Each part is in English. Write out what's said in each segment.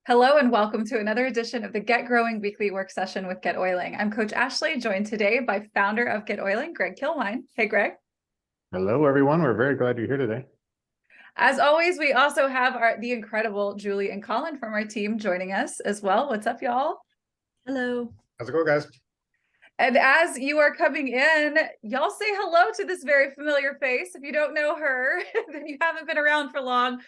Hello and welcome to another edition of the GetGrowing Weekly Work Session with GetOiling. I'm Coach Ashley, joined today by founder of GetOiling, Greg Kilwine. Hey, Greg. Hello, everyone. We're very glad you're here today. As always, we also have the incredible Julie and Colin from our team joining us as well. What's up, y'all? Hello. How's it going, guys? And as you are coming in, y'all say hello to this very familiar face. If you don't know her, then you haven't been around for long.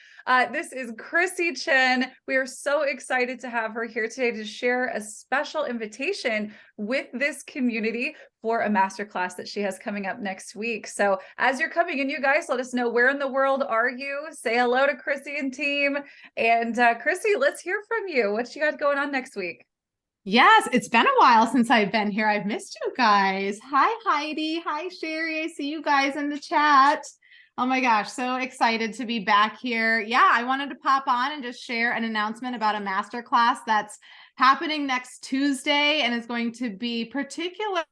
This is Chrissy Chen. We are so excited to have her here today to share a special invitation with this community for a masterclass that she has coming up next week. So as you're coming in, you guys, let us know, where in the world are you? Say hello to Chrissy and team. And Chrissy, let's hear from you. What you got going on next week? Yes, it's been a while since I've been here. I've missed you guys. Hi, Heidi. Hi, Sherry. I see you guys in the chat. Oh my gosh, so excited to be back here. Yeah, I wanted to pop on and just share an announcement about a masterclass that's happening next Tuesday and is going to be particularly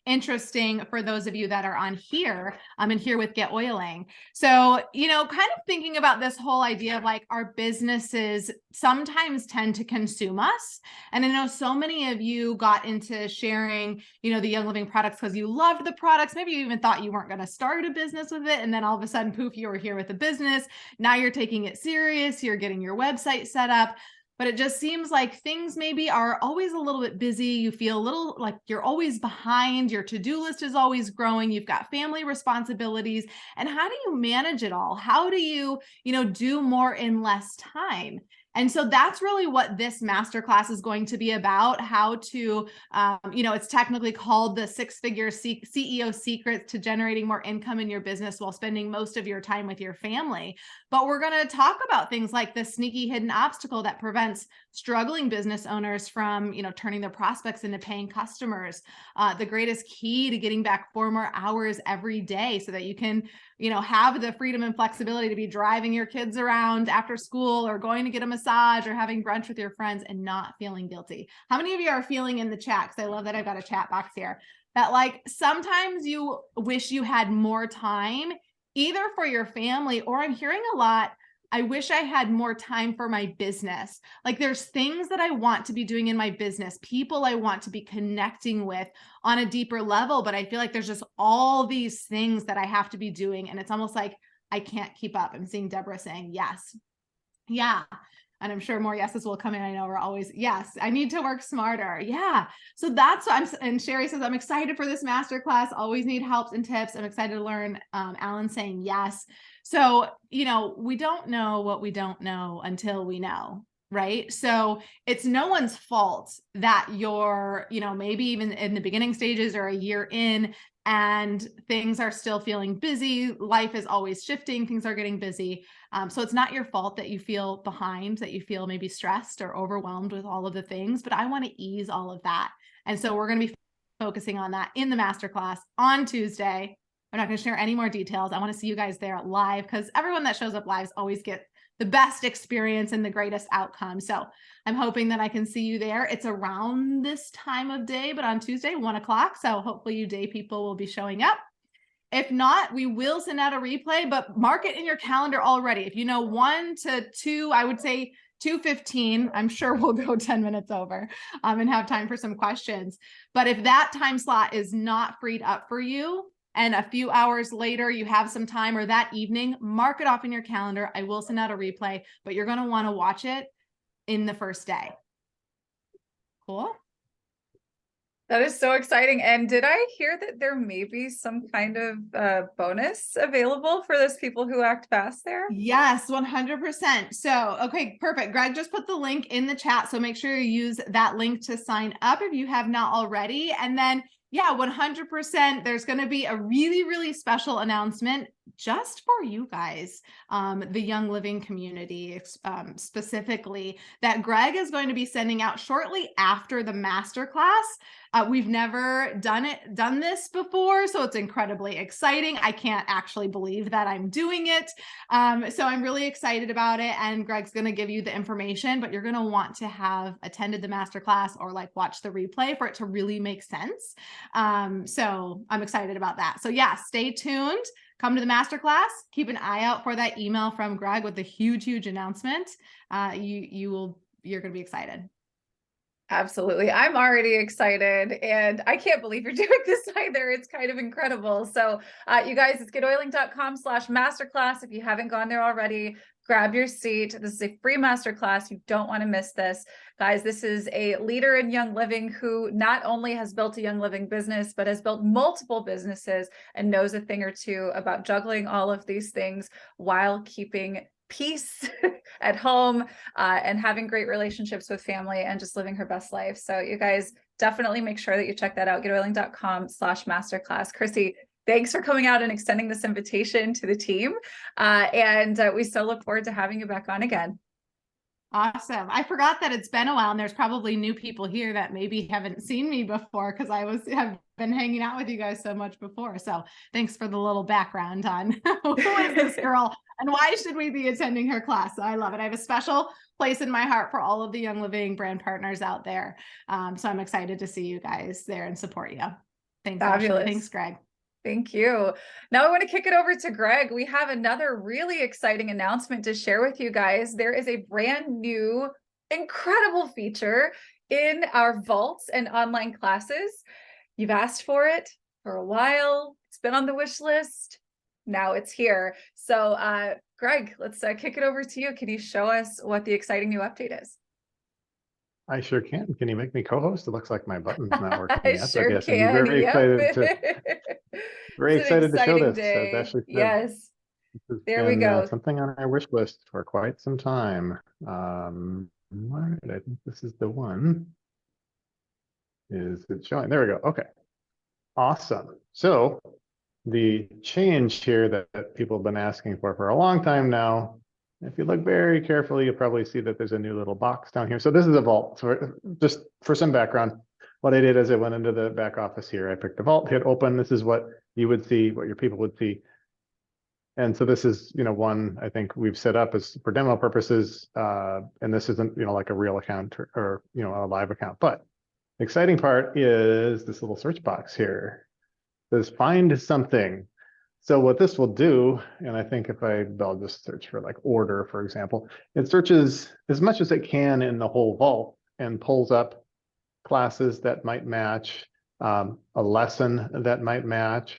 interesting for those of you that are on here and here with GetOiling. So, kind of thinking about this whole idea of like our businesses sometimes tend to consume us. And I know so many of you got into sharing, the Young Living products because you loved the products. Maybe you even thought you weren't going to start a business with it. And then all of a sudden, poof, you were here with a business. Now you're taking it serious. You're getting your website set up. But it just seems like things maybe are always a little bit busy. You feel a little like you're always behind. Your to-do list is always growing. You've got family responsibilities. And how do you manage it all? How do you, do more in less time? And so that's really what this masterclass is going to be about, how to, it's technically called the six-figure CEO secrets to generating more income in your business while spending most of your time with your family. But we're going to talk about things like the sneaky hidden obstacle that prevents struggling business owners from, turning their prospects into paying customers, the greatest key to getting back 4 more hours every day so that you can, have the freedom and flexibility to be driving your kids around after school or going to get a massage or having brunch with your friends and not feeling guilty. How many of you are feeling in the chat? Because I love that I've got a chat box here, that like sometimes you wish you had more time either for your family, or I'm hearing a lot, I wish I had more time for my business. Like there's things that I want to be doing in my business, people I want to be connecting with on a deeper level, but I feel like there's just all these things that I have to be doing. And it's almost like I can't keep up. I'm seeing Deborah saying yes. Yeah. And I'm sure more yeses will come in. I know we're always, yes, I need to work smarter. Yeah. So that's what and Sherry says, I'm excited for this masterclass. Always need help and tips. I'm excited to learn. Alan saying yes. So, we don't know what we don't know until we know, right? So it's no one's fault that you're, maybe even in the beginning stages or a year in and things are still feeling busy. Life is always shifting. Things are getting busy. So it's not your fault that you feel behind, that you feel maybe stressed or overwhelmed with all of the things, but I want to ease all of that. And so we're going to be focusing on that in the masterclass on Tuesday. I'm not going to share any more details. I want to see you guys there live because everyone that shows up live always get the best experience and the greatest outcome. So I'm hoping that I can see you there. It's around this time of day, but on Tuesday, 1 o'clock. So hopefully you day people will be showing up. If not, we will send out a replay, but mark it in your calendar already. If you know 1 to 2, I would say 2:15, I'm sure we'll go 10 minutes over and have time for some questions. But if that time slot is not freed up for you, and a few hours later, you have some time or that evening, mark it off in your calendar. I will send out a replay, but you're going to want to watch it in the first day. Cool. That is so exciting. And did I hear that there may be some kind of bonus available for those people who act fast there? Yes, 100%. So, okay, perfect. Greg just put the link in the chat. So make sure you use that link to sign up if you have not already. And then yeah, 100%. There's going to be a really, really special announcement just for you guys, the Young Living community specifically, that Greg is going to be sending out shortly after the masterclass. We've never done this before, so it's incredibly exciting. I can't actually believe that I'm doing it. So I'm really excited about it. And Greg's going to give you the information, but you're going to want to have attended the masterclass or like watch the replay for it to really make sense. So I'm excited about that. So yeah, stay tuned. come to the masterclass. Keep an eye out for that email from Greg with the huge announcement. You're going to be excited. Absolutely. I'm already excited and I can't believe you're doing this either. It's kind of incredible. So you guys, it's getoiling.com/masterclass. If you haven't gone there already, grab your seat. This is a free masterclass. You don't want to miss this. Guys, this is a leader in Young Living who not only has built a Young Living business, but has built multiple businesses and knows a thing or two about juggling all of these things while keeping peace at home and having great relationships with family and just living her best life. So you guys definitely make sure that you check that out. GetOiling.com/masterclass. Chrissy, thanks for coming out and extending this invitation to the team. And we so look forward to having you back on again. Awesome. I forgot that it's been a while and there's probably new people here that maybe haven't seen me before because have been hanging out with you guys so much before. So thanks for the little background on who is this girl and why should we be attending her class? So I love it. I have a special place in my heart for all of the Young Living brand partners out there. So I'm excited to see you guys there and support you. Thanks, Fabulous. Ashley. Thanks, Greg. Thank you. Now I want to kick it over to Greg. We have another really exciting announcement to share with you guys. There is a brand new, incredible feature in our vaults and online classes. You've asked for it for a while. It's been on the wish list. Now it's here. So Greg, let's kick it over to you. Can you show us what the exciting new update is? I sure can. Can you make me co-host? It looks like my button's not working I yet. sure But yes, can. I'm very excited It's an to show exciting this. day. As Ashley said, Yes. this has There we been, go. something on our wish list for quite some time. Right, I think this is the one. Is it showing? There we go. Okay. Awesome. So the change here that people have been asking for a long time now. If you look very carefully, you'll probably see that there's a new little box down here. So this is a vault. So just for some background, what I did is I went into the back office here. I picked the vault, hit open. This is what you would see, what your people would see. And so this is, one I think we've set up as for demo purposes. And this isn't, like a real account or a live account. But the exciting part is this little search box here. Says find something. So what this will do, and I think I'll just search for like order, for example, it searches as much as it can in the whole vault and pulls up classes that might match, a lesson that might match.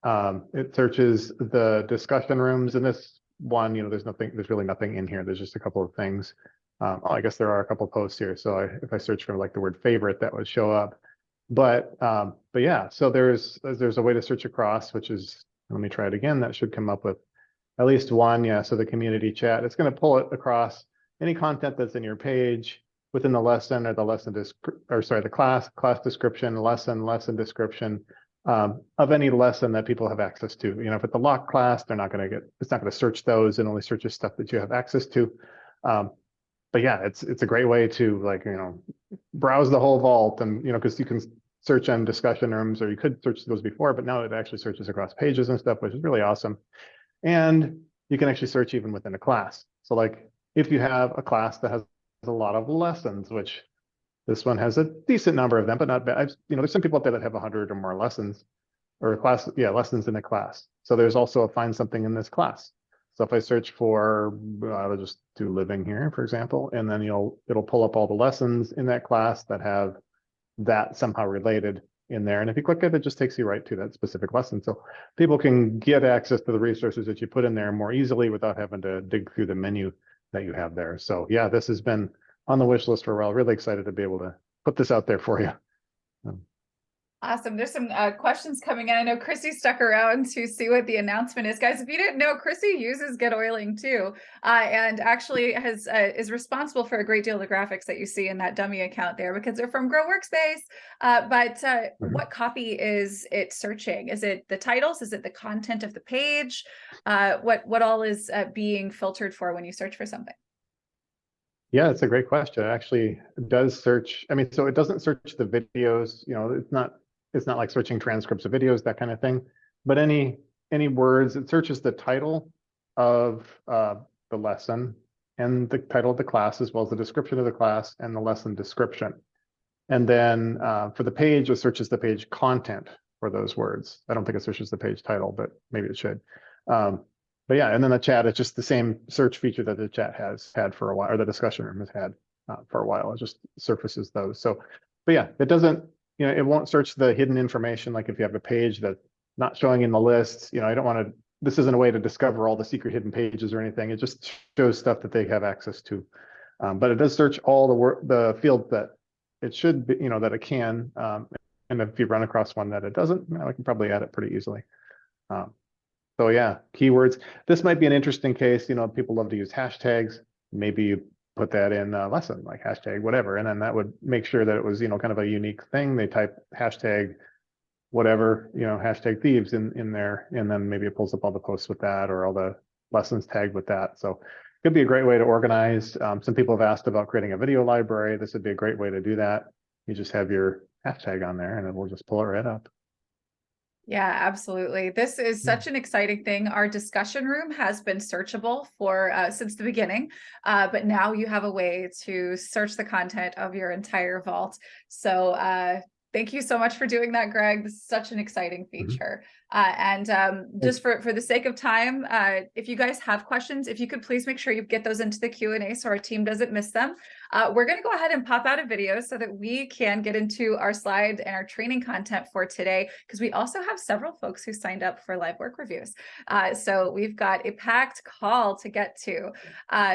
It searches the discussion rooms. In this one, there's really nothing in here. There's just a couple of things. I guess there are a couple of posts here. So if I search for like the word favorite, that would show up. But yeah, so there's a way to search across, which is, let me try it again. That should come up with at least one. Yeah, so the community chat, it's going to pull it across any content that's in your page within the lesson or the lesson the class description, lesson description of any lesson that people have access to. If it's a locked class, it's not going to search those. It only searches stuff that you have access to. But yeah, it's a great way to browse the whole vault and, because you can search on discussion rooms, or you could search those before, but now it actually searches across pages and stuff, which is really awesome. And you can actually search even within a class. So like if you have a class that has a lot of lessons, which this one has a decent number of them, but not bad. There's some people out there that have 100 or more lessons or lessons in a class. So there's also a find something in this class. So if I search for, I'll just do living here, for example, and then it'll pull up all the lessons in that class that have that somehow related in there. And if you click it, it just takes you right to that specific lesson. So people can get access to the resources that you put in there more easily without having to dig through the menu that you have there. So yeah, this has been on the wish list for a while. Really excited to be able to put this out there for you. Awesome. There's some questions coming in. I know Chrissy stuck around to see what the announcement is. Guys, if you didn't know, Chrissy uses GetOiling too, and actually is responsible for a great deal of the graphics that you see in that dummy account there because they're from Grow Workspace. But what copy is it searching? Is it the titles? Is it the content of the page? What all is being filtered for when you search for something? Yeah, it's a great question. It actually does search. I mean, so it doesn't search the videos. It's not like searching transcripts of videos, that kind of thing. But any words, it searches the title of the lesson and the title of the class, as well as the description of the class and the lesson description. And then for the page, it searches the page content for those words. I don't think it searches the page title, but maybe it should. But yeah, and then the chat is just the same search feature that the chat has had for a while, or the discussion room has had for a while. It just surfaces those. So, but yeah, it doesn't, it won't search the hidden information. Like if you have a page that's not showing in the list, I don't want to, this isn't a way to discover all the secret hidden pages or anything. It just shows stuff that they have access to. But it does search all the fields that it should be, that it can. And if you run across one that it doesn't, I can probably add it pretty easily. So yeah, keywords. This might be an interesting case. People love to use hashtags. Maybe you put that in a lesson, like hashtag whatever, and then that would make sure that it was, kind of a unique thing. They type hashtag whatever, hashtag thieves in there, and then maybe it pulls up all the posts with that or all the lessons tagged with that. So it could be a great way to organize. Some people have asked about creating a video library. This would be a great way to do that. You just have your hashtag on there and it will just pull it right up. Yeah, absolutely. This is such an exciting thing. Our discussion room has been searchable for since the beginning, but now you have a way to search the content of your entire vault. So thank you so much for doing that, Greg. This is such an exciting feature. Just for the sake of time, if you guys have questions, if you could please make sure you get those into the Q&A so our team doesn't miss them. We're going to go ahead and pop out a video so that we can get into our slide and our training content for today, because we also have several folks who signed up for live work reviews. So we've got a packed call to get to.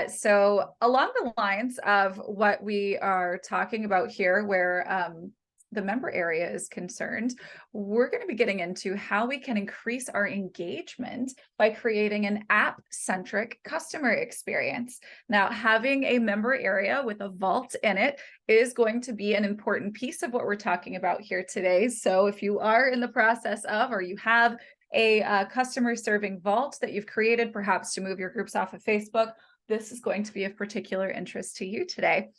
So along the lines of what we are talking about here, where the member area is concerned, we're going to be getting into how we can increase our engagement by creating an app-centric customer experience. Now, having a member area with a vault in it is going to be an important piece of what we're talking about here today. So if you are in the process of, or you have a customer serving vault that you've created, perhaps to move your groups off of Facebook, this is going to be of particular interest to you today.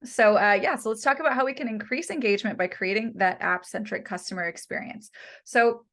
So so let's talk about how we can increase engagement by creating that app-centric customer experience. So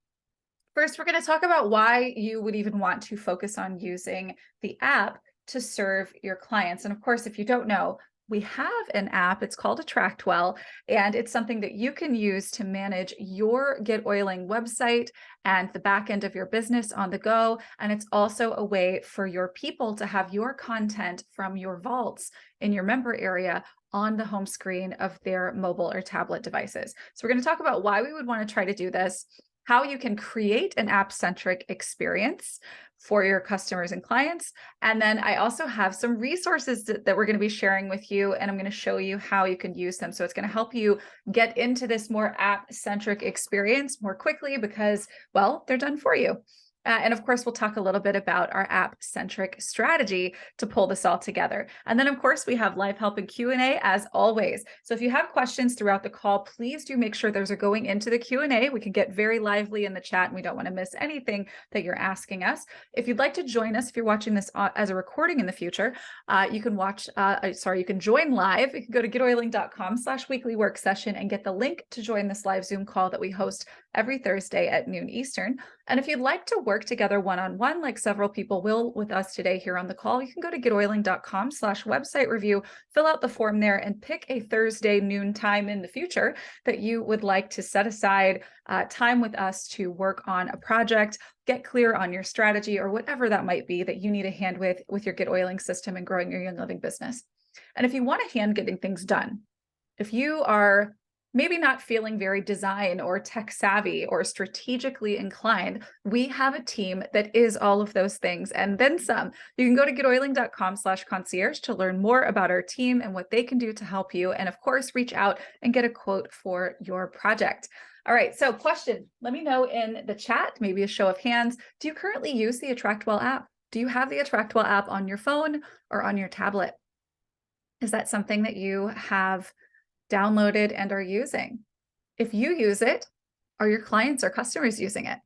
first, we're going to talk about why you would even want to focus on using the app to serve your clients. And of course, if you don't know, we have an app. It's called Attractwell, and it's something that you can use to manage your GetOiling website and the back end of your business on the go. And it's also a way for your people to have your content from your vaults in your member area on the home screen of their mobile or tablet devices. So we're going to talk about why we would want to try to do this, how you can create an app-centric experience for your customers and clients. And then I also have some resources that we're going to be sharing with you, and I'm going to show you how you can use them. So it's going to help you get into this more app-centric experience more quickly because, well, they're done for you. And of course, we'll talk a little bit about our app-centric strategy to pull this all together. And then, of course, we have live help and Q&A as always. So if you have questions throughout the call, please do make sure those are going into the Q&A. We can get very lively in the chat, and we don't want to miss anything that you're asking us. If you'd like to join us, if you're watching this as a recording in the future, you can you can join live. You can go to getoiling.com/weekly work session and get the link to join this live Zoom call that we host every Thursday at noon Eastern. And if you'd like to work together one-on-one, like several people will with us today here on the call, you can go to getoiling.com/website review, fill out the form there, and pick a Thursday noon time in the future that you would like to set aside time with us to work on a project, get clear on your strategy, or whatever that might be that you need a hand with your GetOiling system and growing your Young Living business. And if you want a hand getting things done, if you are maybe not feeling very design or tech savvy or strategically inclined, we have a team that is all of those things and then some. You can go to getoiling.com/concierge to learn more about our team and what they can do to help you. And of course, reach out and get a quote for your project. All right, so question, let me know in the chat, maybe a show of hands. Do you currently use the Attractwell app? Do you have the Attractwell app on your phone or on your tablet? Is that something that you have downloaded and are using? If you use it, are your clients or customers using it?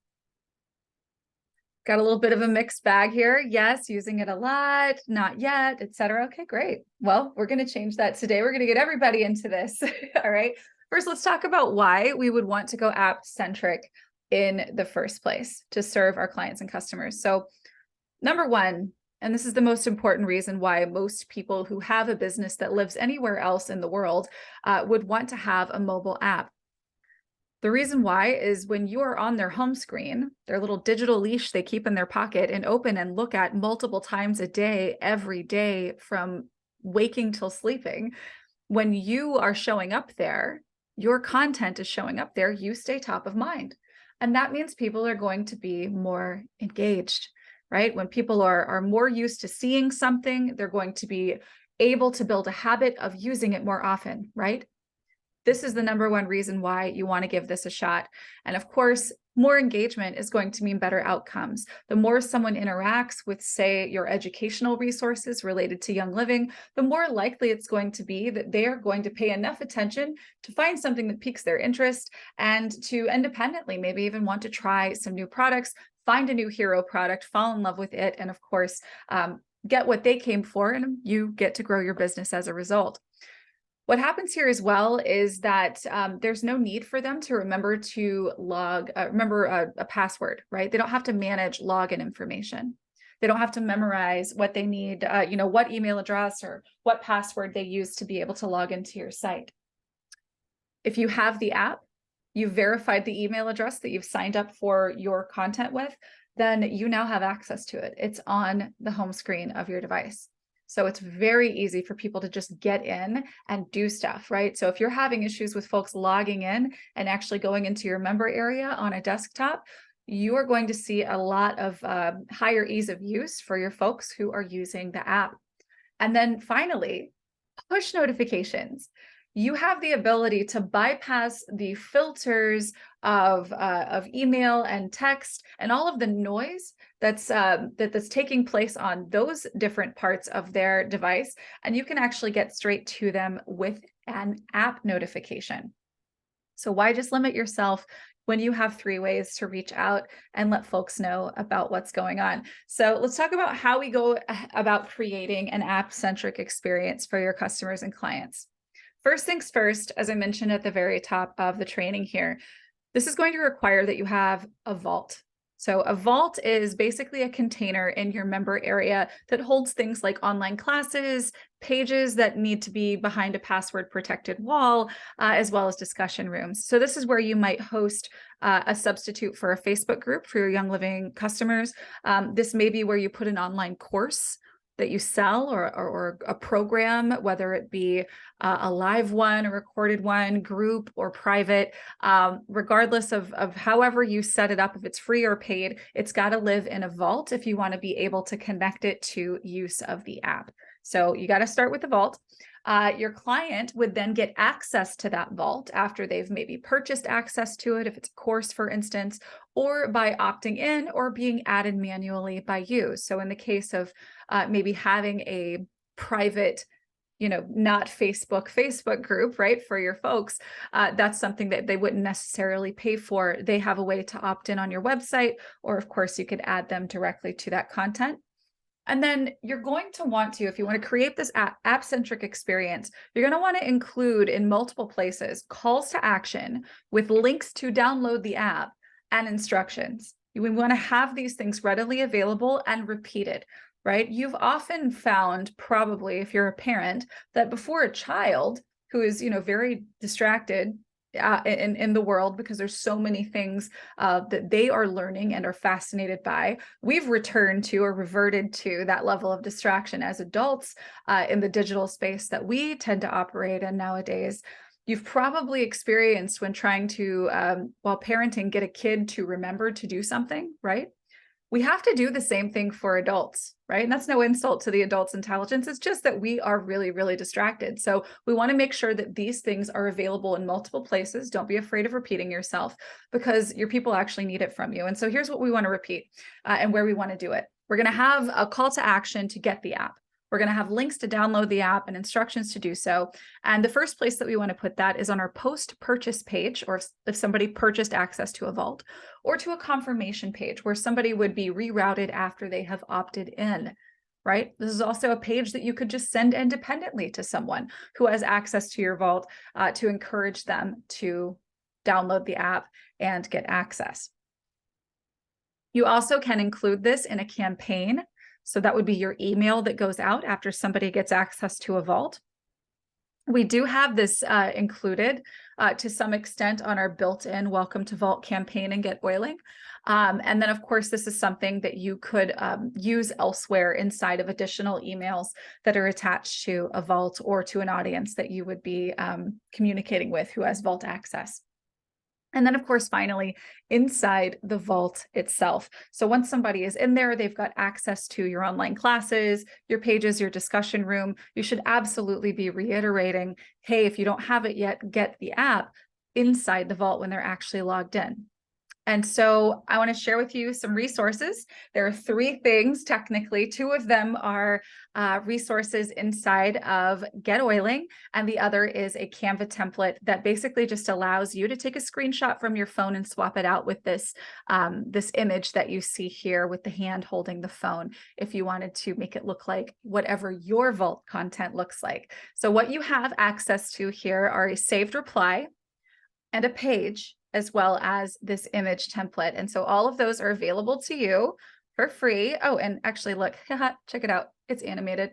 Got a little bit of a mixed bag here. Yes, using it a lot, not yet, etc. Okay, great. Well, we're going to change that today. We're going to get everybody into this. All right. First, let's talk about why we would want to go app-centric in the first place to serve our clients and customers. So, number one, and this is the most important reason why most people who have a business that lives anywhere else in the world would want to have a mobile app. The reason why is when you are on their home screen, their little digital leash they keep in their pocket and open and look at multiple times a day, every day from waking till sleeping, when you are showing up there, your content is showing up there, you stay top of mind. And that means people are going to be more engaged, right? When people are more used to seeing something, they're going to be able to build a habit of using it more often, right? This is the number one reason why you want to give this a shot. And of course, more engagement is going to mean better outcomes. The more someone interacts with, say, your educational resources related to Young Living, the more likely it's going to be that they are going to pay enough attention to find something that piques their interest and to independently maybe even want to try some new products, find a new hero product, fall in love with it, and of course, get what they came for, and you get to grow your business as a result. What happens here as well is that there's no need for them to remember to remember a password, right? They don't have to manage login information. They don't have to memorize what they need, what email address or what password they use to be able to log into your site. If you have the app, you've verified the email address that you've signed up for your content with, then you now have access to it. It's on the home screen of your device. So it's very easy for people to just get in and do stuff, right? So if you're having issues with folks logging in and actually going into your member area on a desktop, you are going to see a lot of higher ease of use for your folks who are using the app. And then finally, push notifications. You have the ability to bypass the filters of email and text and all of the noise that's taking place on those different parts of their device, and you can actually get straight to them with an app notification. So why just limit yourself when you have 3 ways to reach out and let folks know about what's going on? So let's talk about how we go about creating an app-centric experience for your customers and clients. First things first, as I mentioned at the very top of the training here, this is going to require that you have a vault. So a vault is basically a container in your member area that holds things like online classes, pages that need to be behind a password protected wall, as well as discussion rooms. So this is where you might host a substitute for a Facebook group for your Young Living customers. This may be where you put an online course that you sell or a program, whether it be a live one, a recorded one, group or private, regardless of however you set it up, if it's free or paid, it's got to live in a vault if you want to be able to connect it to use of the app. So you got to start with the vault. Your client would then get access to that vault after they've maybe purchased access to it, if it's a course, for instance, or by opting in or being added manually by you. So in the case of maybe having a private, not Facebook group, right, for your folks, that's something that they wouldn't necessarily pay for. They have a way to opt in on your website, or of course you could add them directly to that content. And then you're going to want to, if you want to create this app-centric experience, you're going to want to include in multiple places calls to action with links to download the app and instructions. We want to have these things readily available and repeated, right? You've often found, probably if you're a parent, that before a child who is, very distracted in the world, because there's so many things that they are learning and are fascinated by, we've returned to or reverted to that level of distraction as adults in the digital space that we tend to operate in nowadays. You've probably experienced when trying to, while parenting, get a kid to remember to do something, right? We have to do the same thing for adults, right? And that's no insult to the adult's intelligence. It's just that we are really, really distracted. So we want to make sure that these things are available in multiple places. Don't be afraid of repeating yourself, because your people actually need it from you. And so here's what we want to repeat and where we want to do it. We're going to have a call to action to get the app. We're going to have links to download the app and instructions to do so. And the first place that we want to put that is on our post-purchase page, or if somebody purchased access to a vault, or to a confirmation page where somebody would be rerouted after they have opted in, right? This is also a page that you could just send independently to someone who has access to your vault to encourage them to download the app and get access. You also can include this in a campaign. So that would be your email that goes out after somebody gets access to a vault. We do have this included to some extent on our built-in Welcome to Vault campaign and GetOiling. And then, of course, this is something that you could use elsewhere inside of additional emails that are attached to a vault or to an audience that you would be communicating with who has vault access. And then, of course, finally, inside the vault itself. So once somebody is in there, they've got access to your online classes, your pages, your discussion room. You should absolutely be reiterating, hey, if you don't have it yet, get the app inside the vault when they're actually logged in. And so I want to share with you some resources. There are 3 things, technically. 2 of them are resources inside of GetOiling, and the other is a Canva template that basically just allows you to take a screenshot from your phone and swap it out with this, this image that you see here with the hand holding the phone, if you wanted to make it look like whatever your vault content looks like. So what you have access to here are a saved reply and a page, as well as this image template. And so all of those are available to you for free. Oh, and actually look, check it out. It's animated.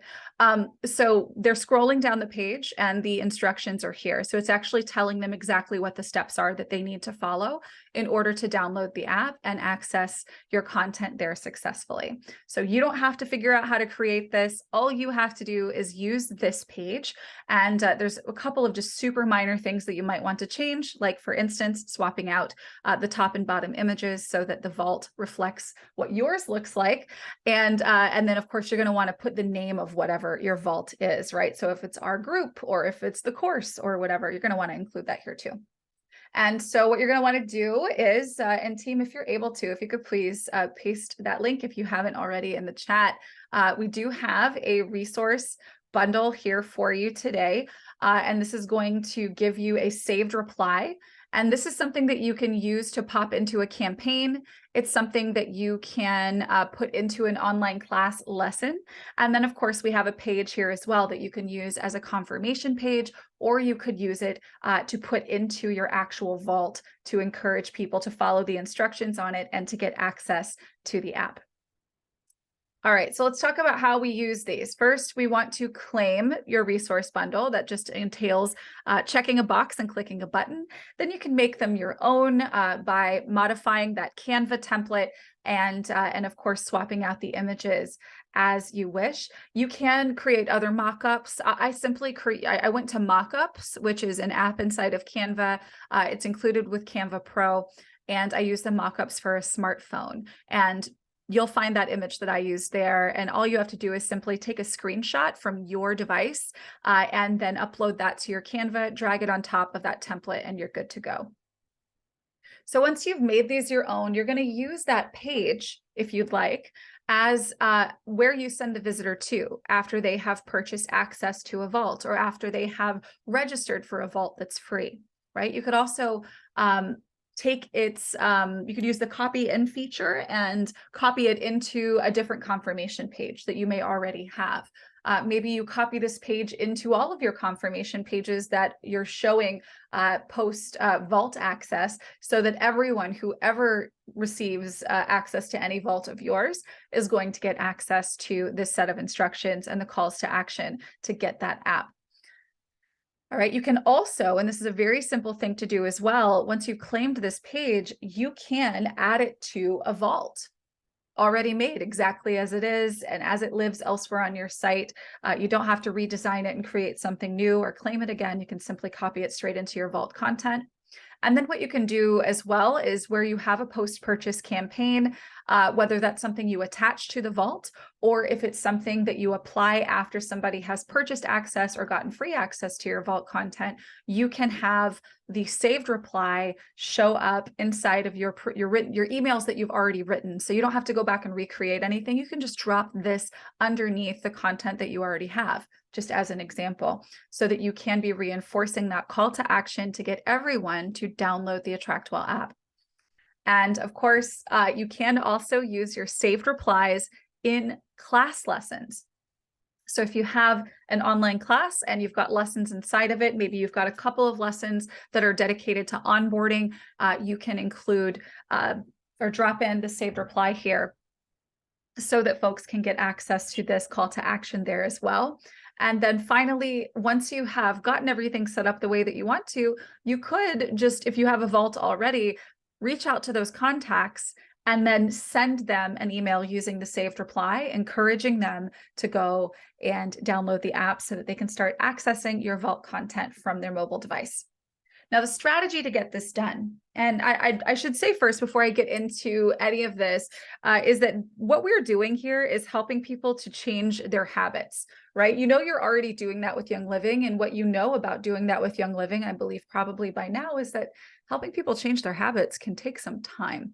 So they're scrolling down the page and the instructions are here. So it's actually telling them exactly what the steps are that they need to follow in order to download the app and access your content there successfully. So you don't have to figure out how to create this. All you have to do is use this page. And there's a couple of just super minor things that you might want to change, like for instance, swapping out the top and bottom images so that the vault reflects what yours looks like. And then of course, you're going to want to put the name of whatever your vault is, right? So if it's our group or if it's the course or whatever, you're going to want to include that here too. And so what you're going to want to do is, and team, if you're able to, if you could please paste that link if you haven't already in the chat. We do have a resource bundle here for you today. And this is going to give you a saved reply. And this is something that you can use to pop into a campaign. It's something that you can put into an online class lesson. And then, of course, we have a page here as well that you can use as a confirmation page, or you could use it to put into your actual vault to encourage people to follow the instructions on it and to get access to the app. All right, so let's talk about how we use these. First, we want to claim your resource bundle. That just entails checking a box and clicking a button. Then you can make them your own by modifying that Canva template and of course, swapping out the images as you wish. You can create other mockups. I went to Mockups, which is an app inside of Canva. It's included with Canva Pro, and I use the mockups for a smartphone. And you'll find that image that I used there. And all you have to do is simply take a screenshot from your device and then upload that to your Canva, drag it on top of that template, and you're good to go. So once you've made these your own, you're going to use that page, if you'd like, as where you send the visitor to after they have purchased access to a vault or after they have registered for a vault that's free, right? You could also take its, you could use the copy in feature and copy it into a different confirmation page that you may already have. Maybe you copy this page into all of your confirmation pages that you're showing post vault access so that everyone who ever receives access to any vault of yours is going to get access to this set of instructions and the calls to action to get that app. All right, you can also, and this is a very simple thing to do as well, once you've claimed this page, you can add it to a vault already made exactly as it is and as it lives elsewhere on your site. You don't have to redesign it and create something new or claim it again. You can simply copy it straight into your vault content. And then what you can do as well is where you have a post-purchase campaign, whether that's something you attach to the vault or if it's something that you apply after somebody has purchased access or gotten free access to your vault content, you can have the saved reply show up inside of your emails that you've already written. So you don't have to go back and recreate anything. You can just drop this underneath the content that you already have, just as an example, so that you can be reinforcing that call to action to get everyone to download the Attractwell app. And of course, you can also use your saved replies in class lessons. So if you have an online class and you've got lessons inside of it, maybe you've got a couple of lessons that are dedicated to onboarding, you can include or drop in the saved reply here so that folks can get access to this call to action there as well. And then finally, once you have gotten everything set up the way that you want to, you could just, if you have a vault already, reach out to those contacts and then send them an email using the saved reply, encouraging them to go and download the app so that they can start accessing your vault content from their mobile device. Now, the strategy to get this done, and I should say first, before I get into any of this, is that what we're doing here is helping people to change their habits, right? You know, you're already doing that with Young Living, and what you know about doing that with Young Living, I believe probably by now, is that helping people change their habits can take some time.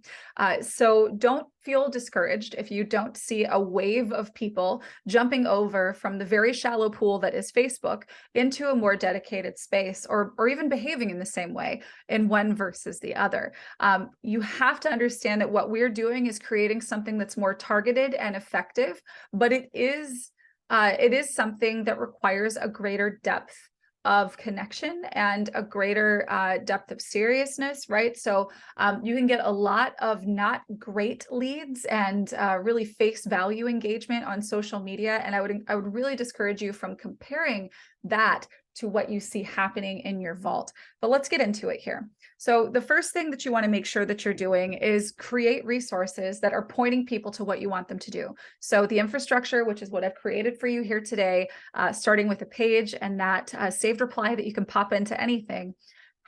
So don't feel discouraged if you don't see a wave of people jumping over from the very shallow pool that is Facebook into a more dedicated space, or even behaving in the same way in one versus the other. You have to understand that what we're doing is creating something that's more targeted and effective, but it is something that requires a greater depth of connection and a greater depth of seriousness, right? So you can get a lot of not great leads and really face value engagement on social media. And I would really discourage you from comparing that to what you see happening in your vault. But let's get into it here. So the first thing that you want to make sure that you're doing is create resources that are pointing people to what you want them to do. So the infrastructure, which is what I've created for you here today, starting with a page and that saved reply that you can pop into anything,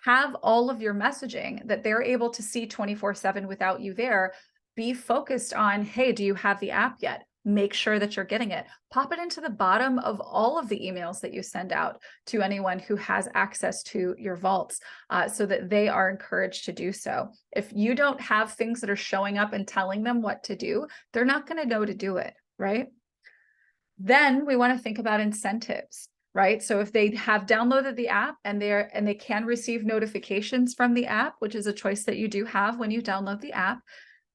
have all of your messaging that they're able to see 24/7 without you there, be focused on, hey, do you have the app yet? Make sure that you're getting it. Pop it into the bottom of all of the emails that you send out to anyone who has access to your vaults, so that they are encouraged to do so. If you don't have things that are showing up and telling them what to do, they're not going to know to do it, right? Then we want to think about incentives, right? So if they have downloaded the app and they can receive notifications from the app, which is a choice that you do have when you download the app,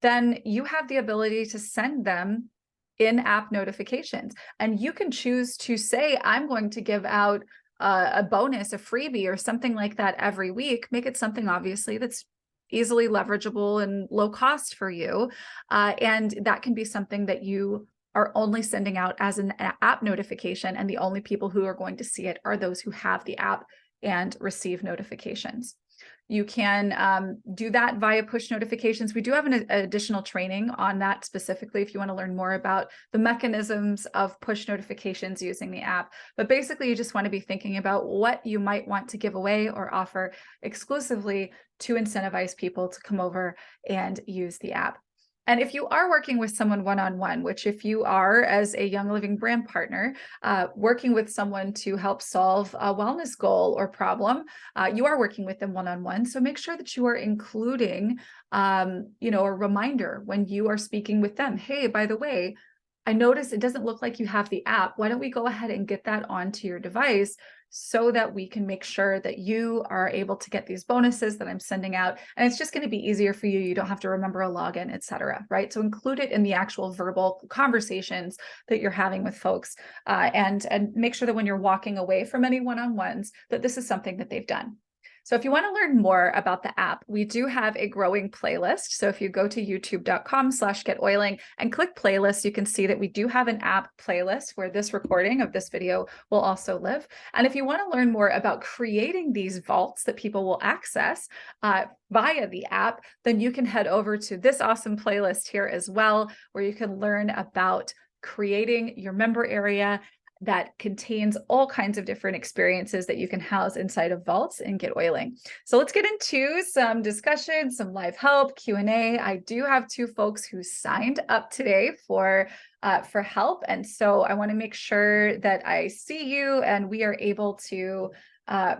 then you have the ability to send them in-app notifications. And you can choose to say, I'm going to give out a bonus, a freebie, or something like that every week. Make it something, obviously, that's easily leverageable and low cost for you. And that can be something that you are only sending out as an app notification. And the only people who are going to see it are those who have the app and receive notifications. You can do that via push notifications. We do have an additional training on that specifically if you want to learn more about the mechanisms of push notifications using the app. But basically, you just want to be thinking about what you might want to give away or offer exclusively to incentivize people to come over and use the app. And if you are working with someone one-on-one, which if you are as a Young Living brand partner, working with someone to help solve a wellness goal or problem, you are working with them one-on-one. So make sure that you are including, a reminder when you are speaking with them. Hey, by the way, I noticed it doesn't look like you have the app. Why don't we go ahead and get that onto your device so that we can make sure that you are able to get these bonuses that I'm sending out. And it's just going to be easier for you. You don't have to remember a login, et cetera, right? So include it in the actual verbal conversations that you're having with folks, and make sure that when you're walking away from any one-on-ones, that this is something that they've done. So if you want to learn more about the app, we do have a growing playlist. So if you go to youtube.com/GetOiling and click playlist, you can see that we do have an app playlist where this recording of this video will also live. And if you want to learn more about creating these vaults that people will access via the app, then you can head over to this awesome playlist here as well, where you can learn about creating your member area that contains all kinds of different experiences that you can house inside of vaults and GetOiling. So let's get into some discussion, some live help, Q&A. I do have two folks who signed up today for help. And so I want to make sure that I see you and we are able to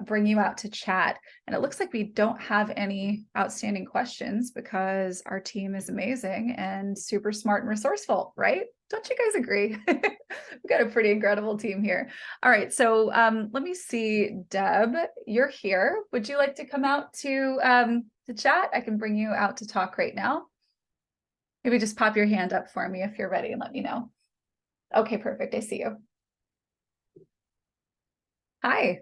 bring you out to chat. And it looks like we don't have any outstanding questions because our team is amazing and super smart and resourceful, right? Don't you guys agree? We've got a pretty incredible team here. All right, so let me see, Deb, you're here. Would you like to come out to chat? I can bring you out to talk right now. Maybe just pop your hand up for me if you're ready and let me know. Okay, perfect, I see you. Hi.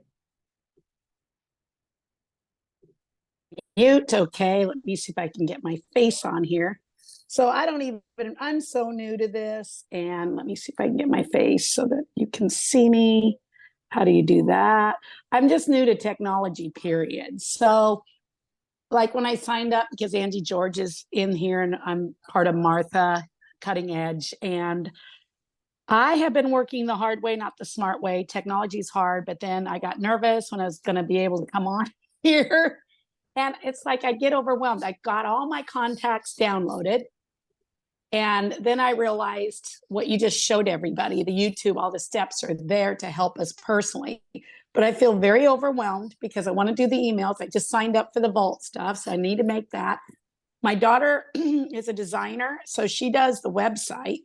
Mute. Okay, let me see if I can get my face on here. So I'm so new to this, and let me see if I can get my face so that you can see me. how do you do that? I'm just new to technology, period. So like when I signed up, because Angie George is in here and I'm part of Martha Cutting Edge, and I have been working the hard way, not the smart way. Technology is hard, but then I got nervous when I was going to be able to come on here. And it's like I get overwhelmed. I got all my contacts downloaded. And then I realized what you just showed everybody, the YouTube, all the steps are there to help us personally. But I feel very overwhelmed because I want to do the emails. I just signed up for the Vault stuff, so I need to make that. My daughter is a designer, so she does the website,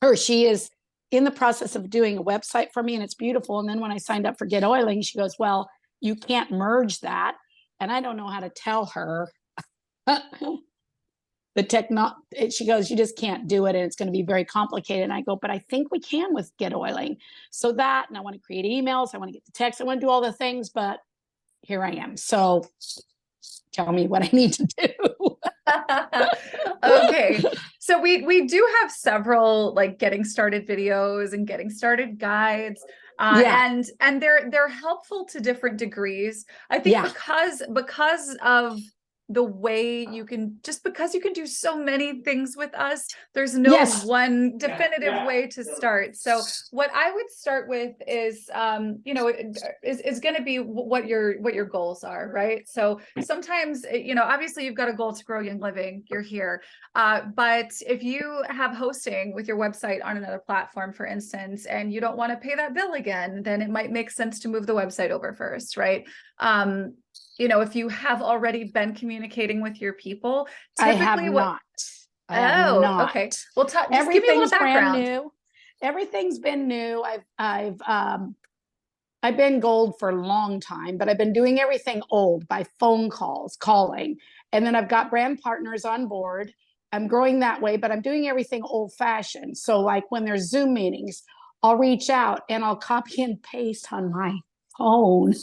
or she is in the process of doing a website for me, and it's beautiful. And then when I signed up for GetOiling, she goes, well, you can't merge that. And I don't know how to tell her she goes, you just can't do it, and it's going to be very complicated. And I go, but I think we can with GetOiling. So that, and I want to create emails, I want to get the text, I want to do all the things, but here I am. So tell me what I need to do. Okay. So we do have several like getting started videos and getting started guides. Yeah. And they're helpful to different degrees. I think because of the way you can, just because you can do so many things with us, there's no one definitive way to start. So what I would start with is, is going to be what your goals are, right? So sometimes, obviously you've got a goal to grow Young Living, you're here. But if you have hosting with your website on another platform, for instance, and you don't want to pay that bill again, then it might make sense to move the website over first, right? If you have already been communicating with your people, typically I have not. Okay. Well, just everything's give me a little background. Brand new. Everything's been new. I've been gold for a long time, but I've been doing everything old by phone calls, calling, and then I've got brand partners on board. I'm growing that way, but I'm doing everything old fashioned. So like when there's Zoom meetings, I'll reach out and I'll copy and paste on my phone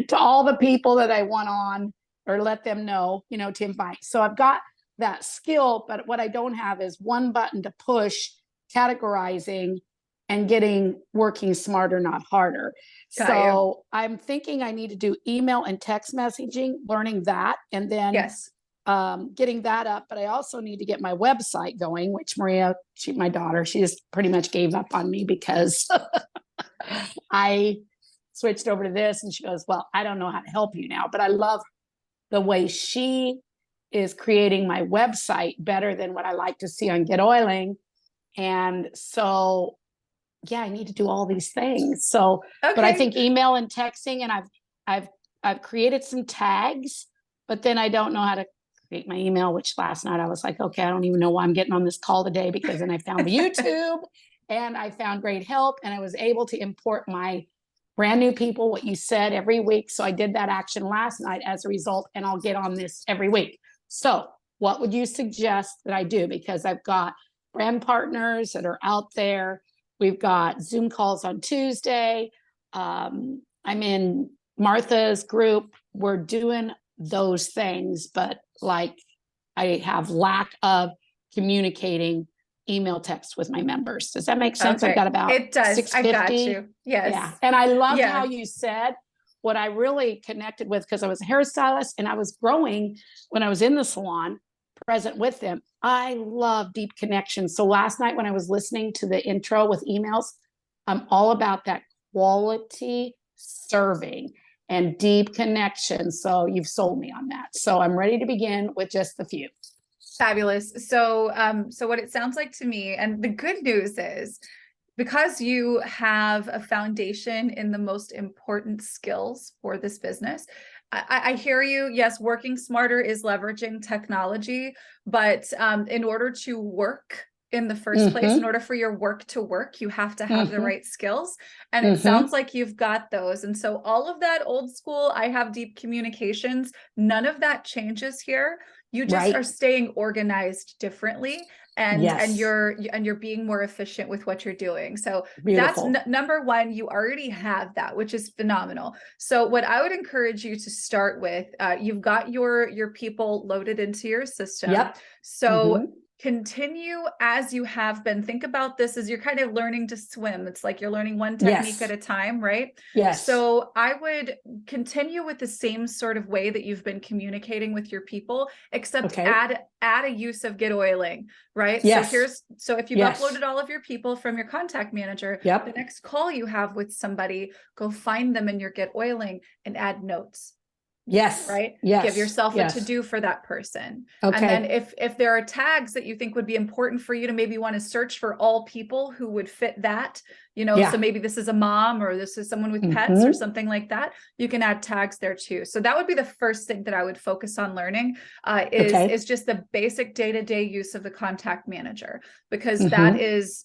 to all the people that I want on, or let them know, to invite. So I've got that skill, but what I don't have is one button to push, categorizing and working smarter, not harder. So I'm thinking I need to do email and text messaging, learning that, and then getting that up. But I also need to get my website going, which Maria, my daughter, she just pretty much gave up on me because I switched over to this, and she goes, well, I don't know how to help you now, but I love the way she is creating my website better than what I like to see on GetOiling. And so, I need to do all these things. So, but I think email and texting, and I've created some tags, but then I don't know how to create my email, which last night I was like, okay, I don't even know why I'm getting on this call today, because then I found the YouTube and I found great help, and I was able to import my brand new people, what you said, every week. So I did that action last night as a result, and I'll get on this every week. So what would you suggest that I do? Because I've got brand partners that are out there. We've got Zoom calls on Tuesday. I'm in Martha's group. We're doing those things, but like I have lack of communicating email text with my members. Does that make sense? I've got about it does. 650. I got you. Yes. Yeah. And I loved how you said what I really connected with, because I was a hairstylist and I was growing when I was in the salon, present with them. I love deep connections. So last night when I was listening to the intro with emails, I'm all about that quality serving and deep connection. So you've sold me on that. So I'm ready to begin with just a few. Fabulous. So, so what it sounds like to me, and the good news is, because you have a foundation in the most important skills for this business, I hear you. Yes, working smarter is leveraging technology, but in order to work in the first place, in order for your work to work, you have to have the right skills. And it sounds like you've got those. And so all of that old school, I have deep communications, none of that changes here. You just are staying organized differently, and you're being more efficient with what you're doing. So that's number one. You already have that, which is phenomenal. So what I would encourage you to start with, you've got your people loaded into your system. So continue as you have been. Think about this as you're kind of learning to swim. It's like you're learning one technique Yes. at a time, right? Yes. So I would continue with the same sort of way that you've been communicating with your people, except Okay. add a use of GetOiling, right? Yes. So if you've Yes. uploaded all of your people from your contact manager, Yep. the next call you have with somebody, go find them in your GetOiling and add notes. Yes. Right? Yes. Give yourself Yes. a to-do for that person. Okay. And then if there are tags that you think would be important for you to maybe want to search for all people who would fit that, you know, Yeah. so maybe this is a mom or this is someone with pets or something like that, you can add tags there too. So that would be the first thing that I would focus on learning is just the basic day-to-day use of the contact manager, because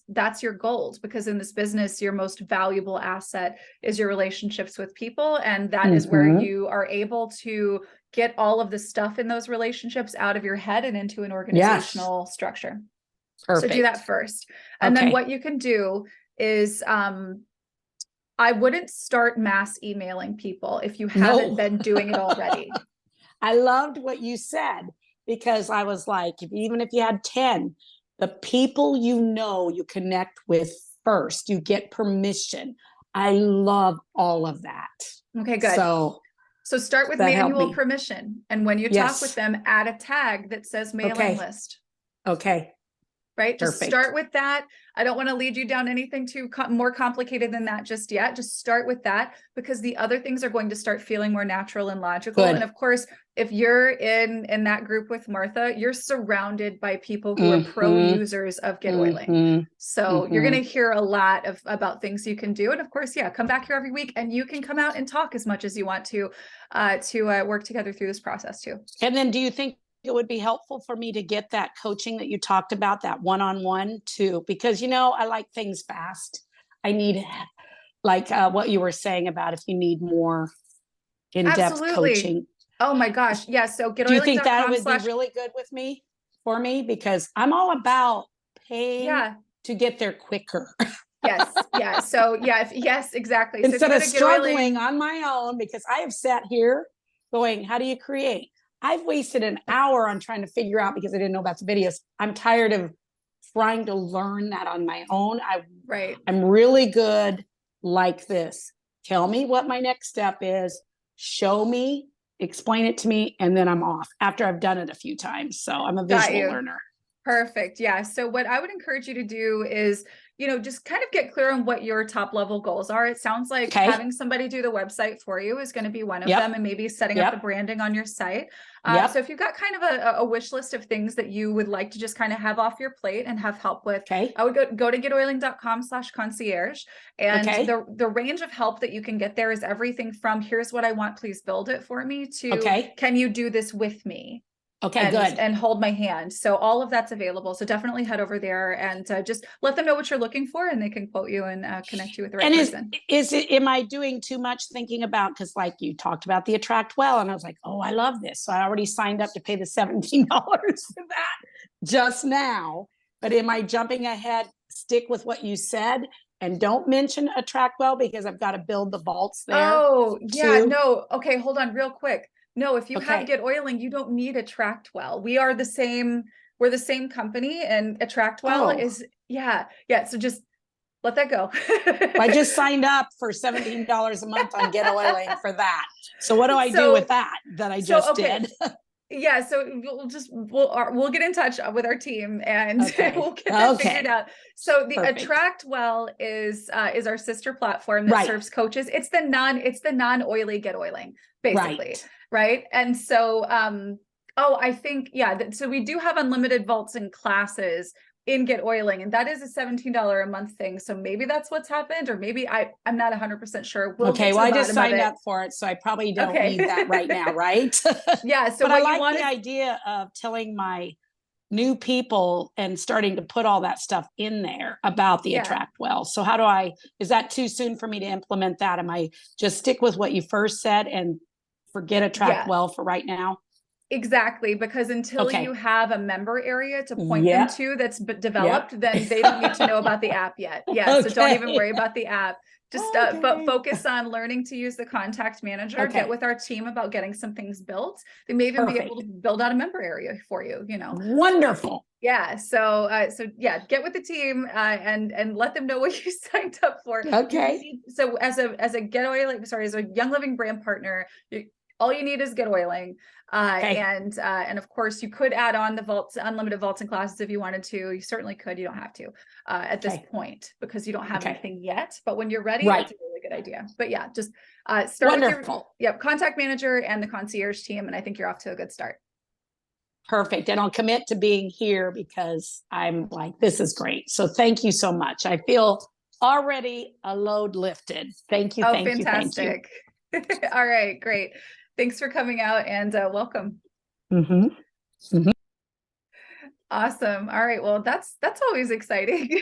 that's your gold, because in this business, your most valuable asset is your relationships with people. And that is where you are able to get all of the stuff in those relationships out of your head and into an organizational structure. Perfect. So do that first. And then what you can do is I wouldn't start mass emailing people if you haven't been doing it already. I loved what you said, because I was like, even if you had 10, the people you connect with first, you get permission. I love all of that. Okay, good. So start with manual permission. And when you talk with them, add a tag that says mailing list. Okay. Right? Just start with that. I don't want to lead you down anything too more complicated than that just yet. Just start with that, because the other things are going to start feeling more natural and logical. And of course, if you're in that group with Martha, you're surrounded by people who are pro users of GetOiling. So you're going to hear a lot about things you can do. And of course, come back here every week, and you can come out and talk as much as you want to work together through this process too. And then do you think it would be helpful for me to get that coaching that you talked about, that one-on-one too? Because, I like things fast. I need, like what you were saying about if you need more in-depth coaching. Oh my gosh. Yeah. So do you think that would be really good for me? Because I'm all about paying to get there quicker. Yes. Yeah. So yes, exactly. Instead of struggling on my own, because I have sat here going, how do you create? I've wasted an hour on trying to figure out, because I didn't know about the videos. I'm tired of trying to learn that on my own. I'm really good like this. Tell me what my next step is. Show me, explain it to me, and then I'm off after I've done it a few times. So I'm a visual learner. Perfect. Yeah. So what I would encourage you to do is, just kind of get clear on what your top level goals are. It sounds like having somebody do the website for you is going to be one of them, and maybe setting up the branding on your site. So if you've got kind of a wish list of things that you would like to just kind of have off your plate and have help with, I would go to getoiling.com/concierge. And the range of help that you can get there is everything from here's what I want, please build it for me, to can you do this with me? Okay, good. And hold my hand. So all of that's available. So definitely head over there and just let them know what you're looking for, and they can quote you and connect you with the right person. Am I doing too much thinking about, because like you talked about the Attract Well, and I was like, oh, I love this. So I already signed up to pay the $17 for that just now. But am I jumping ahead? Stick with what you said and don't mention Attract Well, because I've got to build the vaults there. Oh, yeah. No. Okay. Hold on real quick. No, if you have GetOiling, you don't need Attract Well. We're the same company, and Attract Well is, So just let that go. I just signed up for $17 a month on GetOiling for that. So what do I do with that I just did? Yeah, so we'll get in touch with our team, and we'll get that figured out. So the Attract Well is our sister platform that serves coaches. It's the non-oily GetOiling, basically, right? And so I think so we do have unlimited vaults and classes in GetOiling, and that is a $17 a month thing. So maybe that's what's happened, or maybe I'm not 100% sure. I just signed up for it, so I probably don't need that right now, right? Yeah. So but I like the idea of telling my new people and starting to put all that stuff in there about the Attract Well. So is that too soon for me to implement that? Am I just stick with what you first said and forget Attract Well for right now? Exactly, because until you have a member area to point them to that's developed, then they don't need to know about the app yet. So don't even worry about the app. Okay. focus on learning to use the contact manager, Okay. get with our team about getting some things built. They may even be able to build out a member area for you, you know. Wonderful. Yeah. So yeah, get with the team and let them know what you signed up for. Okay. So as a GetOiling, as a Young Living brand partner, all you need is GetOiling. Okay. And of course you could add on the vaults, unlimited vaults and classes if you wanted to. You certainly could. You don't have to at this point because you don't have anything yet. But when you're ready, it's a really good idea. But yeah, just start with your contact manager and the concierge team, and I think you're off to a good start. Perfect. And I'll commit to being here because I'm like, this is great. So thank you so much. I feel already a load lifted. Thank you. Thank Fantastic. you. Thank you. All right, great. Thanks for coming out and welcome. Awesome. All right. Well, that's always exciting.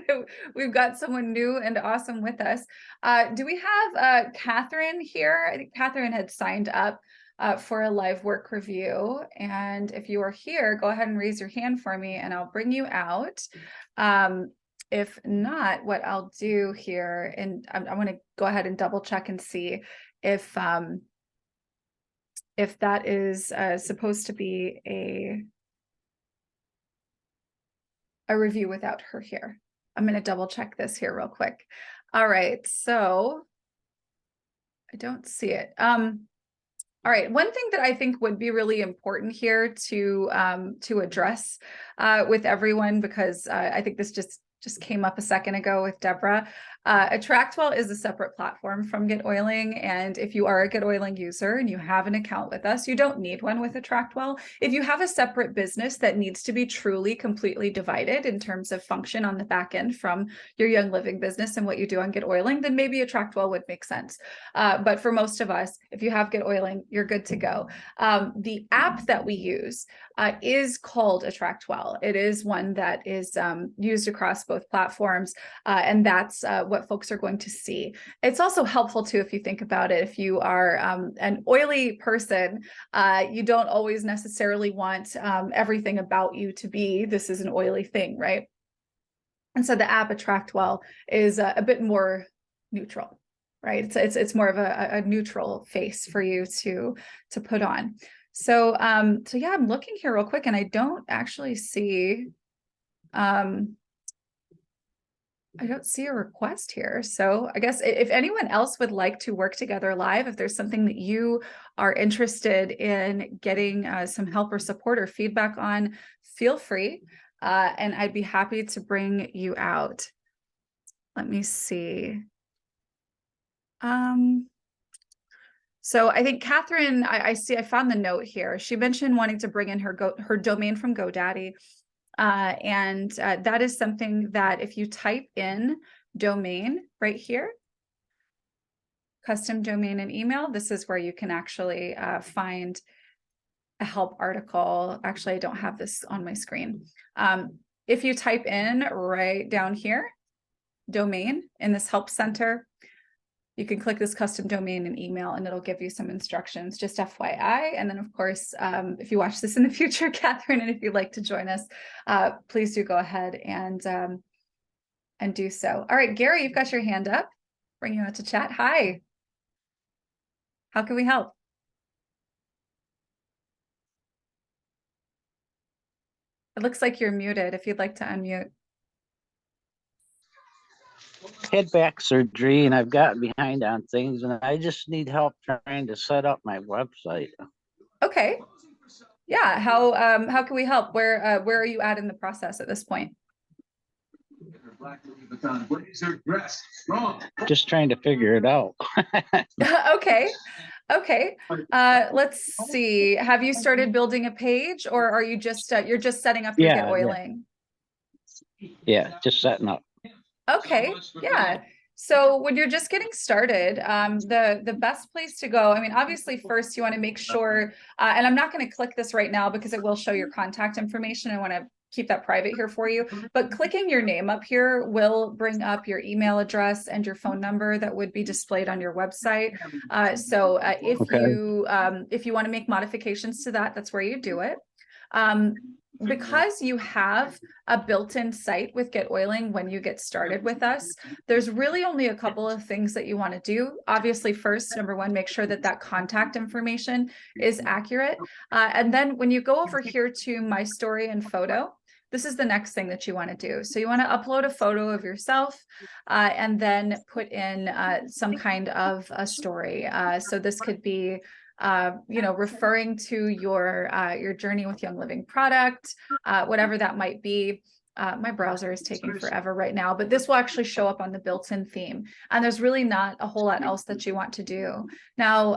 So we've got someone new and awesome with us. Do we have Catherine here? I think Catherine had signed up for a live work review. And if you are here, go ahead and raise your hand for me and I'll bring you out. If not, what I'll do here, and I want to go ahead and double check and see if that is supposed to be a review without her here. I'm going to double check this here real quick. All right, so I don't see it. All right, one thing that I think would be really important here to address with everyone, because I think this just came up a second ago with Deborah. Attractwell is a separate platform from GetOiling, and if you are a GetOiling user and you have an account with us, you don't need one with Attractwell. If you have a separate business that needs to be truly completely divided in terms of function on the back end from your Young Living business and what you do on GetOiling, then maybe Attractwell would make sense. But for most of us, if you have GetOiling, you're good to go. The app that we use is called Attractwell. It is one that is used across both platforms, and that's what folks are going to see. It's also helpful too, if you think about it, if you are an oily person, you don't always necessarily want everything about you to be, this is an oily thing, right? And so the app Attractwell is a bit more neutral, right? It's more of a neutral face for you to put on. So yeah, I'm looking here real quick and I don't actually see I don't see a request here. So I guess if anyone else would like to work together live, if there's something that you are interested in getting some help or support or feedback on, feel free. And I'd be happy to bring you out. Let me see. So I think Catherine, I found the note here. She mentioned wanting to bring in her domain from GoDaddy. And that is something that if you type in domain right here, custom domain and email, this is where you can actually find a help article. Actually, I don't have this on my screen. If you type in right down here, domain in this help center, you can click this custom domain and email and it'll give you some instructions, just FYI. And then of course, if you watch this in the future, Catherine, and if you'd like to join us, please do go ahead and do so. All right, Gary, you've got your hand up. Bring you out to chat. Hi. How can we help? It looks like you're muted if you'd like to unmute. Had back surgery and I've gotten behind on things and I just need help trying to set up my website. Okay. Yeah. How can we help? Where are you at in the process at this point? Just trying to figure it out. Okay. Let's see. Have you started building a page or are you just you're just setting up your GetOiling? Yeah, just setting up. Okay, yeah. So when you're just getting started, the best place to go, I mean, obviously first you want to make sure, and I'm not going to click this right now because it will show your contact information. I want to keep that private here for you, but clicking your name up here will bring up your email address and your phone number that would be displayed on your website. If you want to make modifications to that, that's where you do it. because you have a built-in site with GetOiling when you get started with us, there's really only a couple of things that you want to do. Obviously, first, number one, make sure that that contact information is accurate. And then when you go over here to My Story and Photo, this is the next thing that you want to do. So you want to upload a photo of yourself and then put in some kind of a story. So this could be, you know, referring to your journey with Young Living product, whatever that might be. My browser is taking forever right now, but this will actually show up on the built-in theme. And there's really not a whole lot else that you want to do. Now,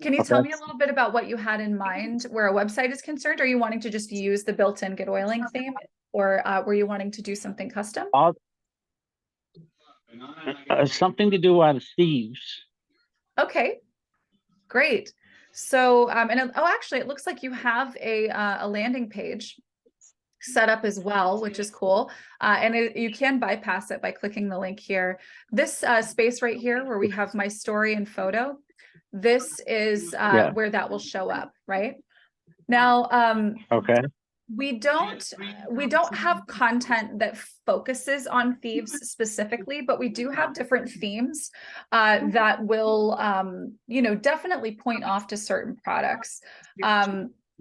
can you tell me a little bit about what you had in mind where a website is concerned? Are you wanting to just use the built-in GetOiling theme, or were you wanting to do something custom? Something to do on thieves. Okay, great. So, actually, it looks like you have a landing page set up as well, which is cool. And you can bypass it by clicking the link here. This space right here where we have My Story and Photo, this is where that will show up, right? Now, Okay. we don't have content that focuses on thieves specifically, but we do have different themes that will, you know, definitely point off to certain products.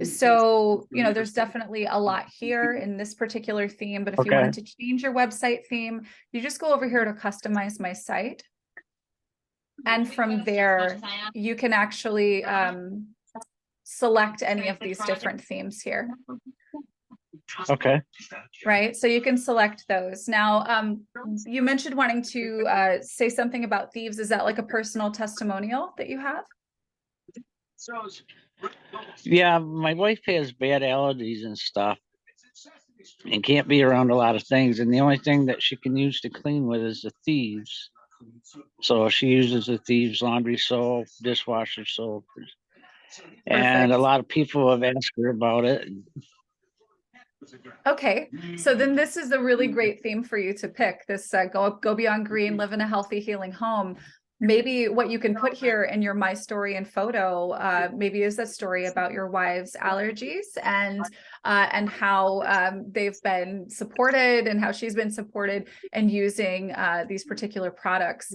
So, you know, there's definitely a lot here in this particular theme, but if you wanted to change your website theme, you just go over here to customize my site. And from there, you can actually select any of these different themes here. Okay. Right. So you can select those. Now, you mentioned wanting to say something about thieves. Is that like a personal testimonial that you have? Yeah, my wife has bad allergies and stuff and can't be around a lot of things. And the only thing that she can use to clean with is the thieves. So she uses the thieves laundry soap, dishwasher soap. And a lot of people have asked her about it. Okay, so then this is a really great theme for you to pick. This go beyond green, live in a healthy, healing home. Maybe what you can put here in your My Story and Photo, maybe is a story about your wife's allergies and how they've been supported and how she's been supported and using these particular products.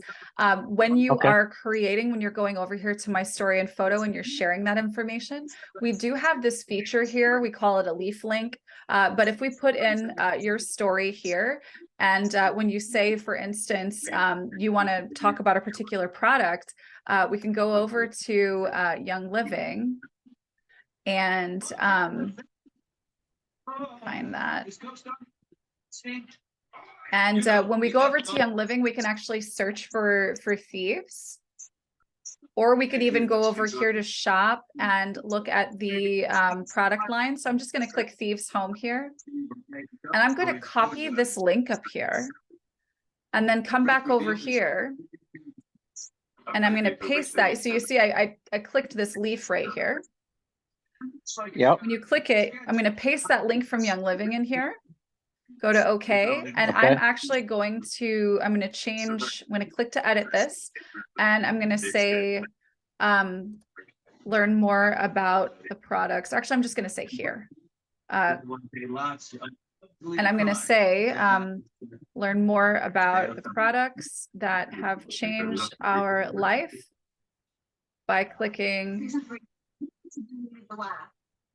When you are creating, when you're going over here to My Story and Photo and you're sharing that information, we do have this feature here. We call it a leaf link. But if we put in your story here, and when you say, for instance, you want to talk about a particular product, we can go over to Young Living and find that. And when we go over to Young Living, we can actually search for thieves. Or we could even go over here to shop and look at the product line. So I'm just going to click Thieves Home here. And I'm going to copy this link up here and then come back over here. And I'm going to paste that. So you see, I clicked this leaf right here. Yep. When you click it, I'm going to paste that link from Young Living in here. Go to OK. And I'm actually going to, I'm going to change, I'm going to click to edit this. And I'm going to say, learn more about the products. Actually, I'm just going to say here. And I'm going to say, learn more about the products that have changed our life by clicking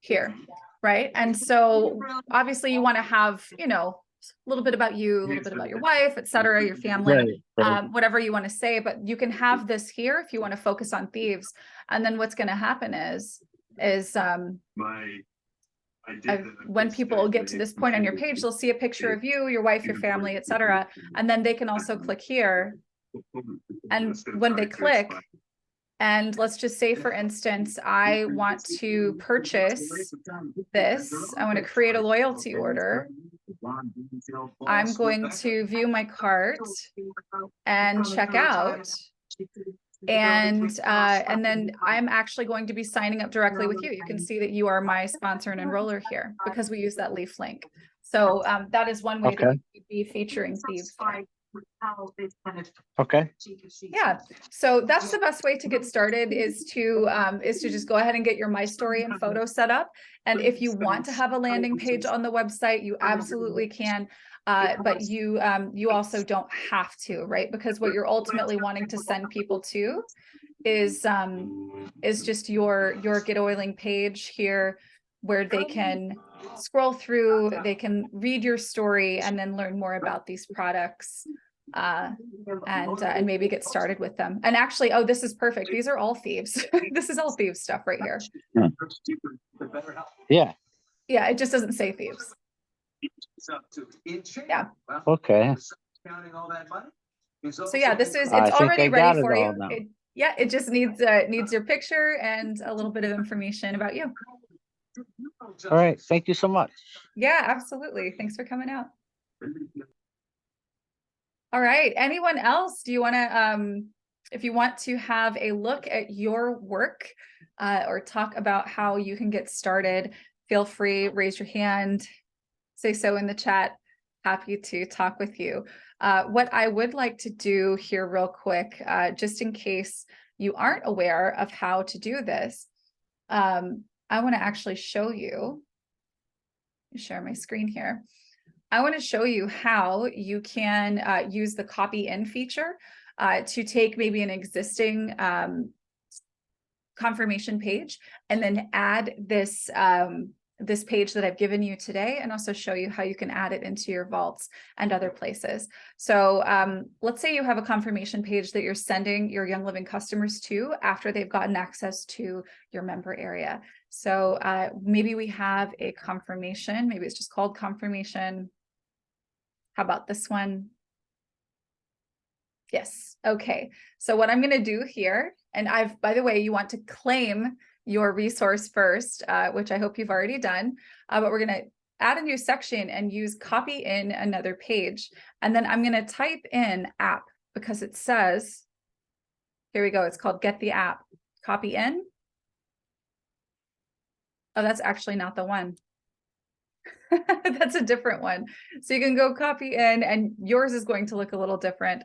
here. Right. And so obviously you want to have, you know, a little bit about you, a little bit about your wife, et cetera, your family, whatever you want to say, but you can have this here if you want to focus on thieves. And then what's going to happen is when people get to this point on your page, they'll see a picture of you, your wife, your family, et cetera. And then they can also click here. And when they click, and let's just say, for instance, I want to purchase this. I want to create a loyalty order. I'm going to view my cart and check out. And then I'm actually going to be signing up directly with you. You can see that you are my sponsor and enroller here because we use that leaf link. So that is one way that you could be featuring thieves. Okay. Yeah, so that's the best way to get started is to just go ahead and get your My Story and photo set up. And if you want to have a landing page on the website, you absolutely can. But you also don't have to, right? Because what you're ultimately wanting to send people to is just your GetOiling page here, where they can scroll through, they can read your story, and then learn more about these products. And maybe get started with them. And actually, oh, this is perfect. These are all thieves. This is all thieves stuff right here. Yeah. Yeah, it just doesn't say thieves. Yeah. Okay. So yeah, this is, I it's think already I got ready it for all you. now. Yeah, it just needs your picture and a little bit of information about you. All right. Thank you so much. Yeah, absolutely. Thanks for coming out. All right. Anyone else? Do you want to, if you want to have a look at your work or talk about how you can get started, feel free, raise your hand, say so in the chat. Happy to talk with you. What I would like to do here real quick, just in case you aren't aware of how to do this, I want to actually show you, share my screen here. I want to show you how you can use the copy in feature to take maybe an existing confirmation page and then add this this page that I've given you today, and also show you how you can add it into your vaults and other places. So let's say you have a confirmation page that you're sending your Young Living customers to after they've gotten access to your member area. So maybe we have a confirmation, maybe it's just called confirmation. How about this one? Yes. Okay. So what I'm going to do here, and by the way, you want to claim your resource first, which I hope you've already done, but we're going to add a new section and use copy in another page. And then I'm going to type in app because it says, here we go. It's called get the app, copy in. Oh, that's actually not the one. That's a different one. So you can go copy in, and yours is going to look a little different.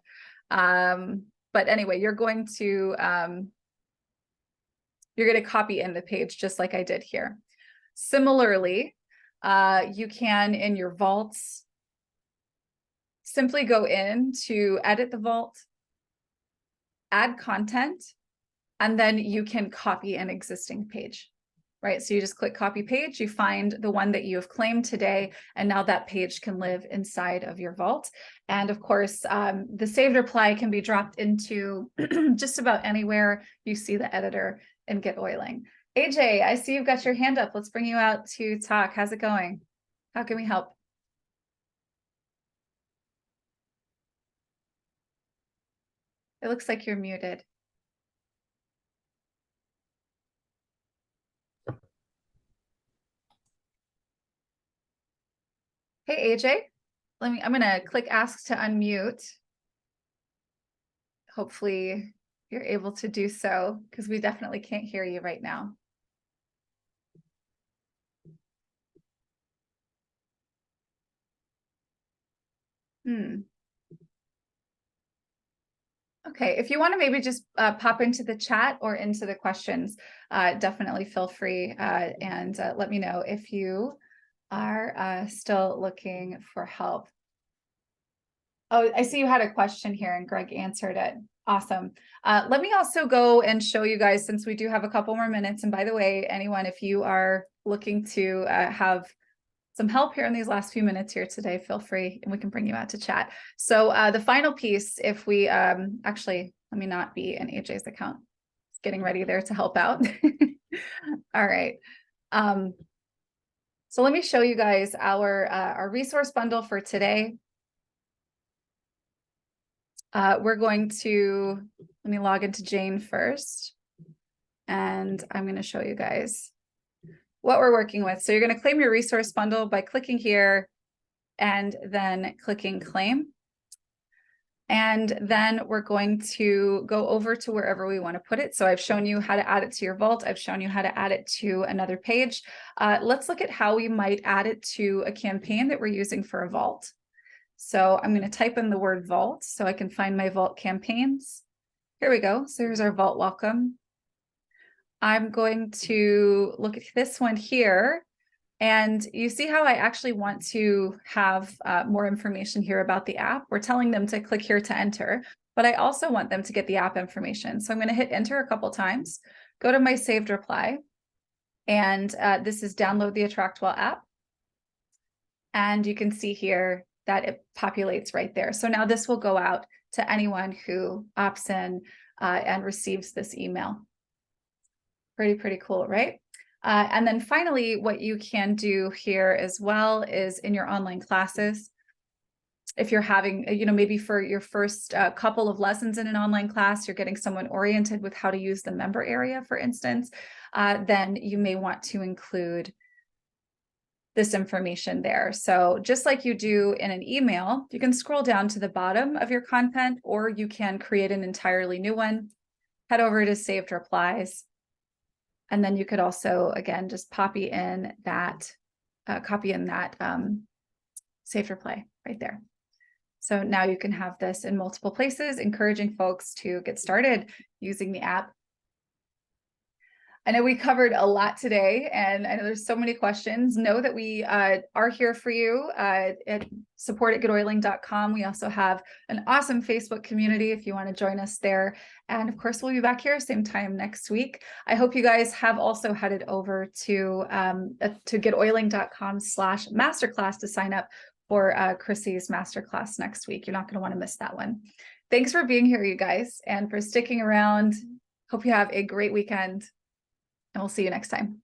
But anyway, you're going to copy in the page just like I did here. Similarly, you can in your vaults simply go in to edit the vault, add content, and then you can copy an existing page. Right, so you just click copy page, you find the one that you have claimed today, and now that page can live inside of your vault. And of course, the saved reply can be dropped into just about anywhere you see the editor in GetOiling. AJ, I see you've got your hand up. Let's bring you out to talk. How's it going? How can we help? It looks like you're muted. Hey, AJ, I'm gonna click ask to unmute. Hopefully you're able to do so, because we definitely can't hear you right now. Okay, if you want to maybe just pop into the chat or into the questions, definitely feel free and let me know if you are still looking for help. Oh, I see you had a question here and Greg answered it. Awesome. Let me also go and show you guys, since we do have a couple more minutes. And by the way, anyone, if you are looking to have some help here in these last few minutes here today, feel free and we can bring you out to chat. So the final piece, if we actually, let me not be in AJ's account. It's getting ready there to help out. All right. So let me show you guys our resource bundle for today. We're going to, let me log into Jane first. And I'm going to show you guys what we're working with. So you're going to claim your resource bundle by clicking here and then clicking claim. And then we're going to go over to wherever we want to put it. So I've shown you how to add it to your vault. I've shown you how to add it to another page. Let's look at how we might add it to a campaign that we're using for a vault. So I'm going to type in the word vault so I can find my vault campaigns. Here we go. So here's our vault welcome. I'm going to look at this one here. And you see how I actually want to have more information here about the app. We're telling them to click here to enter, but I also want them to get the app information. So I'm going to hit enter a couple times, go to my saved reply. And this is download the Attractwell app. And you can see here that it populates right there. So now this will go out to anyone who opts in and receives this email. Pretty cool, right? And then finally, what you can do here as well is in your online classes, if you're having, maybe for your first couple of lessons in an online class, you're getting someone oriented with how to use the member area, for instance, then you may want to include this information there. So just like you do in an email, you can scroll down to the bottom of your content, or you can create an entirely new one, head over to saved replies. And then you could also, again, just copy in that saved reply right there. So now you can have this in multiple places, encouraging folks to get started using the app. I know we covered a lot today, and I know there's so many questions. Know that we are here for you at support@getoiling.com. We also have an awesome Facebook community if you want to join us there. And of course, we'll be back here same time next week. I hope you guys have also headed over to getoiling.com/masterclass to sign up for Chrissy's masterclass next week. You're not going to want to miss that one. Thanks for being here, you guys, and for sticking around. Hope you have a great weekend. And we'll see you next time.